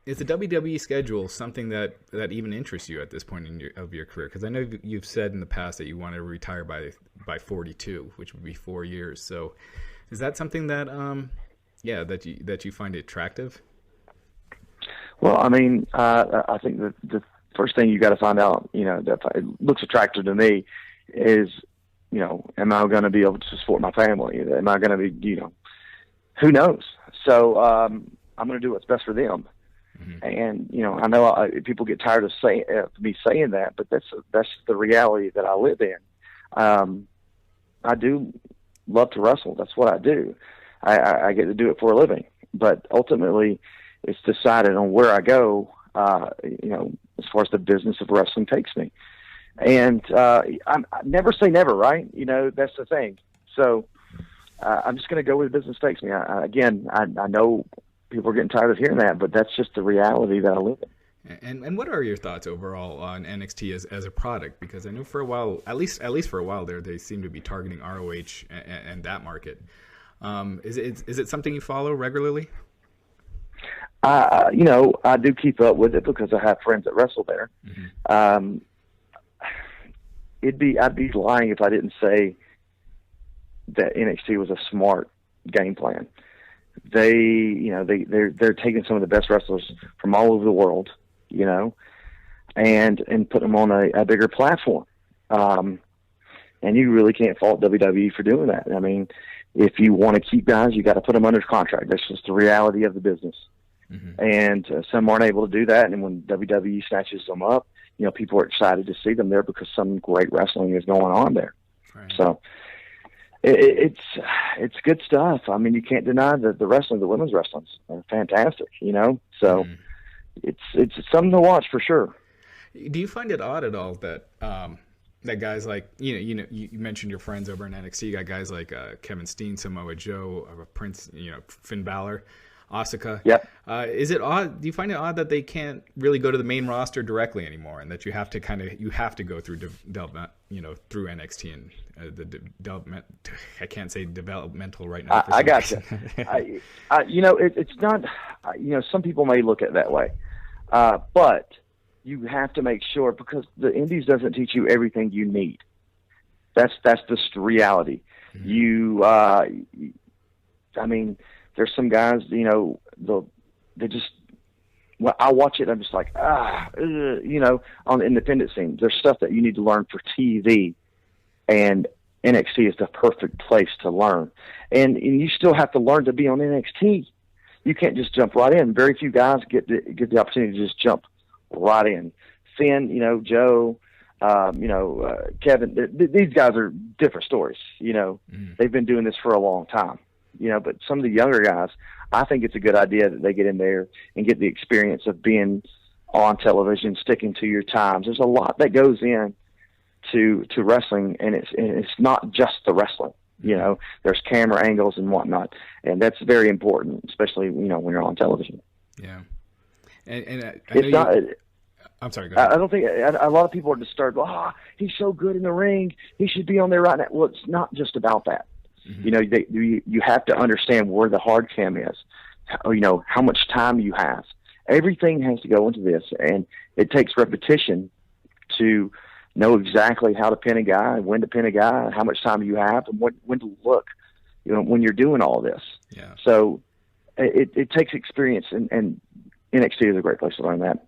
is the WWE schedule something that even interests you at this point of your career? Because I know you've said in the past that you want to retire by 42, which would be 4 years. So, is that something that that you find attractive? Well, I mean, I think the first thing you got to find out, that it looks attractive to me, is, am I going to be able to support my family? Am I going to be, who knows? So I'm going to do what's best for them. Mm-hmm. And I know people get tired of me saying that, but that's the reality that I live in. I do love to wrestle. That's what I do. I get to do it for a living. But ultimately, it's decided on where I go. As far as the business of wrestling takes me. And I never say never, right? That's the thing. So I'm just going to go where the business takes me. I know people are getting tired of hearing that, but that's just the reality that I live in. And what are your thoughts overall on NXT as a product? Because I know for a while, at least for a while there, they seem to be targeting ROH and that market. Is it something you follow regularly? I do keep up with it because I have friends that wrestle there. Mm-hmm. I'd be lying if I didn't say that NXT was a smart game plan. They're taking some of the best wrestlers from all over the world, and putting them on a bigger platform. And you really can't fault WWE for doing that. I mean, if you want to keep guys, you got to put them under contract. That's just the reality of the business. Mm-hmm. And some aren't able to do that. And when WWE snatches them up, people are excited to see them there because some great wrestling is going on there. Right. So it's good stuff. I mean, you can't deny that the wrestling, the women's wrestling's fantastic, So it's something to watch for sure. Do you find it odd at all that that guys like you mentioned your friends over in NXT, you got guys like Kevin Steen, Samoa Joe, Prince, Finn Balor, Asuka. Yep. Is it odd? Do you find it odd that they can't really go to the main roster directly anymore, and that you have to go through through NXT and the development? I can't say developmental right now. I got you. It's not. Some people may look at it that way, but you have to make sure, because the Indies doesn't teach you everything you need. That's just the reality. Mm-hmm. There's some guys, they just, I watch it, I'm just like, on the independent scene, there's stuff that you need to learn for TV, and NXT is the perfect place to learn. And you still have to learn to be on NXT. You can't just jump right in. Very few guys get the opportunity to just jump right in. Finn, Joe, Kevin, these guys are different stories. They've been doing this for a long time. But some of the younger guys, I think it's a good idea that they get in there and get the experience of being on television, sticking to your times. There's a lot that goes in to wrestling, and it's not just the wrestling. There's camera angles and whatnot, and that's very important, especially when you're on television. Yeah, and I know I'm sorry. Go ahead. I don't think a lot of people are disturbed. He's so good in the ring. He should be on there right now. Well, it's not just about that. Mm-hmm. You have to understand where the hard cam is, how much time you have. Everything has to go into this, and it takes repetition to know exactly how to pin a guy, when to pin a guy, how much time you have, and when to look, when you're doing all this. Yeah. So it takes experience, and NXT is a great place to learn that.